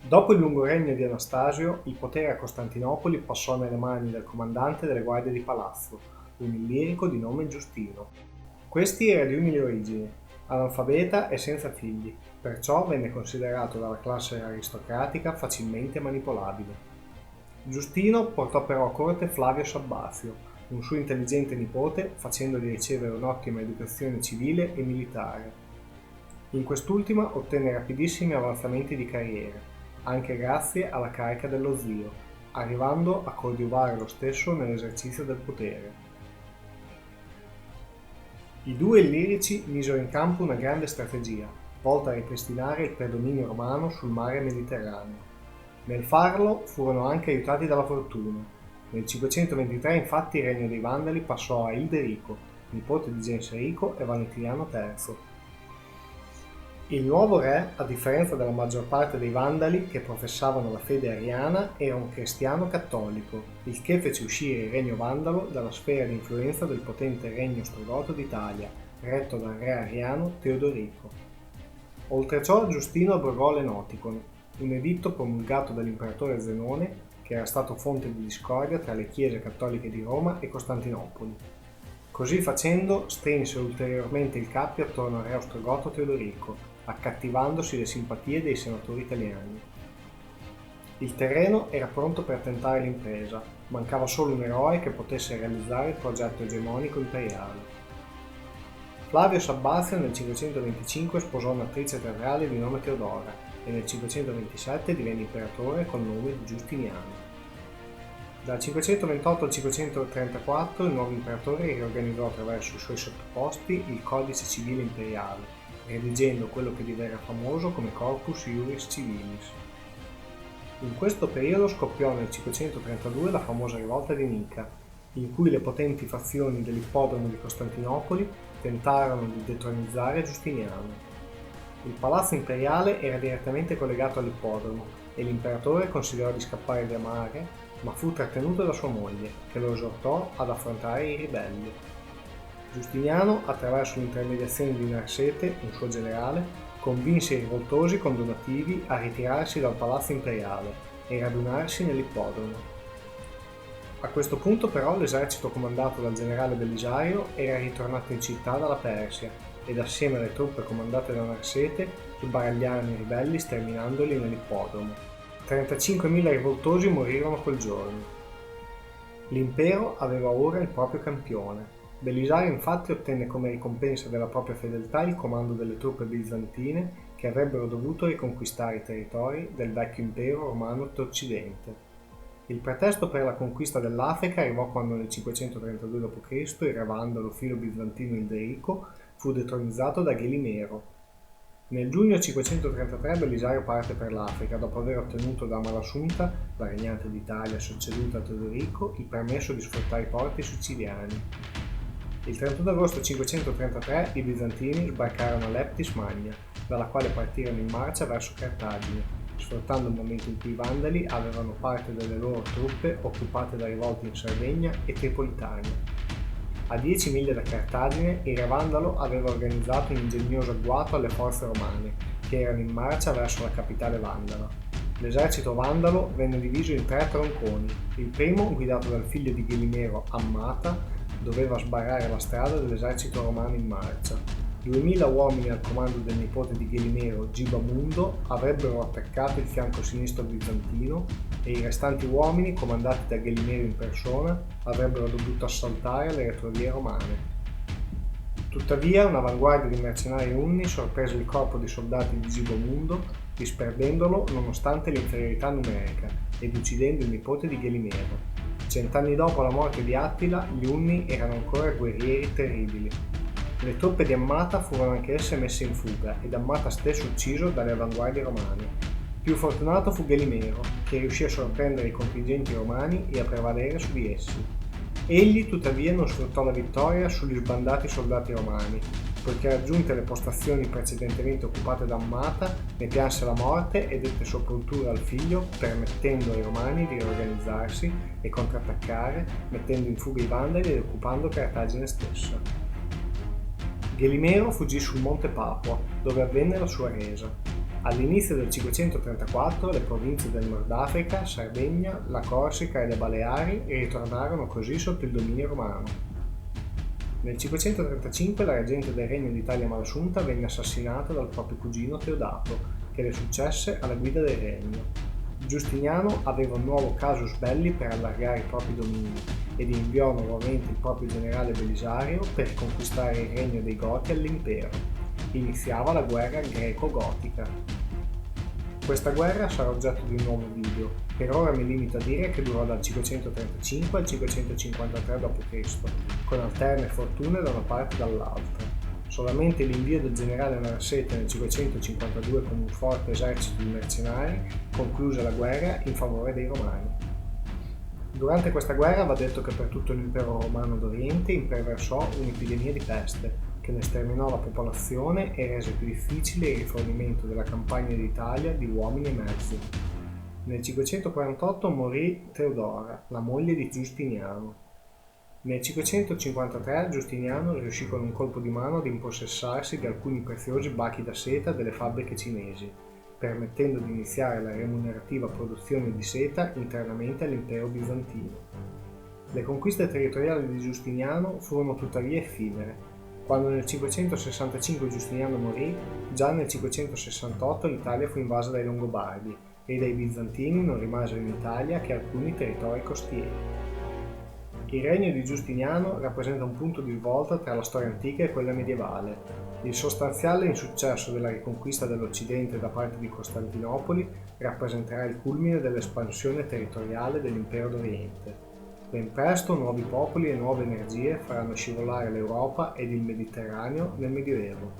Dopo il lungo regno di Anastasio, il potere a Costantinopoli passò nelle mani del comandante delle guardie di palazzo, un illirico di nome Giustino. Questi era di umili origini, analfabeta e senza figli, perciò venne considerato dalla classe aristocratica facilmente manipolabile. Giustino portò però a corte Flavio Sabbazio, un suo intelligente nipote, facendogli ricevere un'ottima educazione civile e militare. In quest'ultima ottenne rapidissimi avanzamenti di carriera, anche grazie alla carica dello zio, arrivando a coadiuvare lo stesso nell'esercizio del potere. I due illirici misero in campo una grande strategia, volta a ripristinare il predominio romano sul mare Mediterraneo. Nel farlo furono anche aiutati dalla fortuna. Nel 523 infatti il regno dei Vandali passò a Ilderico, nipote di Genserico e Valentiniano III. Il nuovo re, a differenza della maggior parte dei Vandali che professavano la fede ariana, era un cristiano cattolico, il che fece uscire il regno vandalo dalla sfera di influenza del potente regno ostrogoto d'Italia, retto dal re ariano Teodorico. Oltre ciò Giustino abrogò l'Enoticon, un editto promulgato dall'imperatore Zenone che era stato fonte di discordia tra le chiese cattoliche di Roma e Costantinopoli. Così facendo strinse ulteriormente il cappio attorno al re ostrogoto Teodorico, accattivandosi le simpatie dei senatori italiani. Il terreno era pronto per tentare l'impresa, mancava solo un eroe che potesse realizzare il progetto egemonico imperiale. Flavio Sabbazio nel 525 sposò un'attrice teatrale di nome Teodora e nel 527 divenne imperatore col nome di Giustiniano. Dal 528 al 534 il nuovo imperatore riorganizzò attraverso i suoi sottoposti il codice civile imperiale, redigendo quello che divenne famoso come Corpus Iuris Civilis. In questo periodo scoppiò nel 532 la famosa rivolta di Nica, in cui le potenti fazioni dell'ippodromo di Costantinopoli tentarono di detronizzare Giustiniano. Il palazzo imperiale era direttamente collegato all'ippodromo e l'imperatore considerò di scappare via mare, ma fu trattenuto da sua moglie, che lo esortò ad affrontare i ribelli. Giustiniano, attraverso l'intermediazione di Narsete, un suo generale, convinse i rivoltosi con donativi a ritirarsi dal palazzo imperiale e radunarsi nell'ippodromo. A questo punto però l'esercito comandato dal generale Belisario era ritornato in città dalla Persia ed assieme alle truppe comandate da Narsete sbaragliarono i ribelli sterminandoli nell'ippodromo. 35.000 rivoltosi morirono quel giorno. L'impero aveva ora il proprio campione. Belisario infatti ottenne come ricompensa della propria fedeltà il comando delle truppe bizantine che avrebbero dovuto riconquistare i territori del vecchio impero romano d'Occidente. Il pretesto per la conquista dell'Africa arrivò quando nel 532 d.C. il re vandalo filo-bizantino Ilderico fu detronizzato da Ghelimero. Nel giugno 533 Belisario parte per l'Africa dopo aver ottenuto da Amalasuntha, la regnante d'Italia succeduta a Teodorico, il permesso di sfruttare i porti siciliani. Il 31 agosto 533 i bizantini sbarcarono a Leptis Magna, dalla quale partirono in marcia verso Cartagine, sfruttando il momento in cui i Vandali avevano parte delle loro truppe occupate da rivolte in Sardegna e Tripolitania. A 10 miglia da Cartagine, il re vandalo aveva organizzato un ingegnoso agguato alle forze romane, che erano in marcia verso la capitale vandala. L'esercito vandalo venne diviso in 3 tronconi. Il primo, guidato dal figlio di Ghelimero, Ammata, doveva sbarrare la strada dell'esercito romano in marcia. 2000 uomini al comando del nipote di Ghelimero, Gibamundo, avrebbero attaccato il fianco sinistro bizantino e i restanti uomini, comandati da Ghelimero in persona, avrebbero dovuto assaltare le retrovie romane. Tuttavia, un'avanguardia di mercenari unni sorprese il corpo di soldati di Gibamundo, disperdendolo nonostante l'inferiorità numerica ed uccidendo il nipote di Ghelimero. 100 anni dopo la morte di Attila, gli unni erano ancora guerrieri terribili. Le truppe di Ammata furono anch'esse messe in fuga ed Ammata stesso ucciso dalle avanguardie romane. Più fortunato fu Ghelimero, che riuscì a sorprendere i contingenti romani e a prevalere su di essi. Egli tuttavia non sfruttò la vittoria sugli sbandati soldati romani, poiché raggiunte le postazioni precedentemente occupate da Ammata, ne pianse la morte e dette sepoltura al figlio, permettendo ai romani di riorganizzarsi e contrattaccare, mettendo in fuga i Vandali ed occupando Cartagine stessa. Ghelimero fuggì sul monte Papua, dove avvenne la sua resa. All'inizio del 534 le province del Nord Africa, Sardegna, la Corsica e le Baleari ritornarono così sotto il dominio romano. Nel 535 la reggente del Regno d'Italia Malsunta venne assassinata dal proprio cugino Teodato, che le successe alla guida del regno. Giustiniano aveva un nuovo casus belli per allargare i propri domini ed inviò nuovamente il proprio generale Belisario per conquistare il regno dei Goti all'impero. Iniziava la guerra greco-gotica. Questa guerra sarà oggetto di un nuovo video. Per ora mi limito a dire che durò dal 535 al 553 d.C., con alterne fortune da una parte e dall'altra. Solamente l'invio del generale Narsete nel 552 con un forte esercito di mercenari concluse la guerra in favore dei Romani. Durante questa guerra va detto che per tutto l'impero romano d'Oriente imperversò un'epidemia di peste, che ne sterminò la popolazione e rese più difficile il rifornimento della campagna d'Italia di uomini e mezzi. Nel 548 morì Teodora, la moglie di Giustiniano. Nel 553 Giustiniano riuscì con un colpo di mano ad impossessarsi di alcuni preziosi bachi da seta delle fabbriche cinesi, permettendo di iniziare la remunerativa produzione di seta internamente all'impero bizantino. Le conquiste territoriali di Giustiniano furono tuttavia effimere. Quando nel 565 Giustiniano morì, già nel 568 l'Italia fu invasa dai Longobardi e dai Bizantini non rimasero in Italia che alcuni territori costieri. Il regno di Giustiniano rappresenta un punto di svolta tra la storia antica e quella medievale. Il sostanziale insuccesso della riconquista dell'Occidente da parte di Costantinopoli rappresenterà il culmine dell'espansione territoriale dell'impero d'Oriente. Ben presto nuovi popoli e nuove energie faranno scivolare l'Europa ed il Mediterraneo nel Medioevo.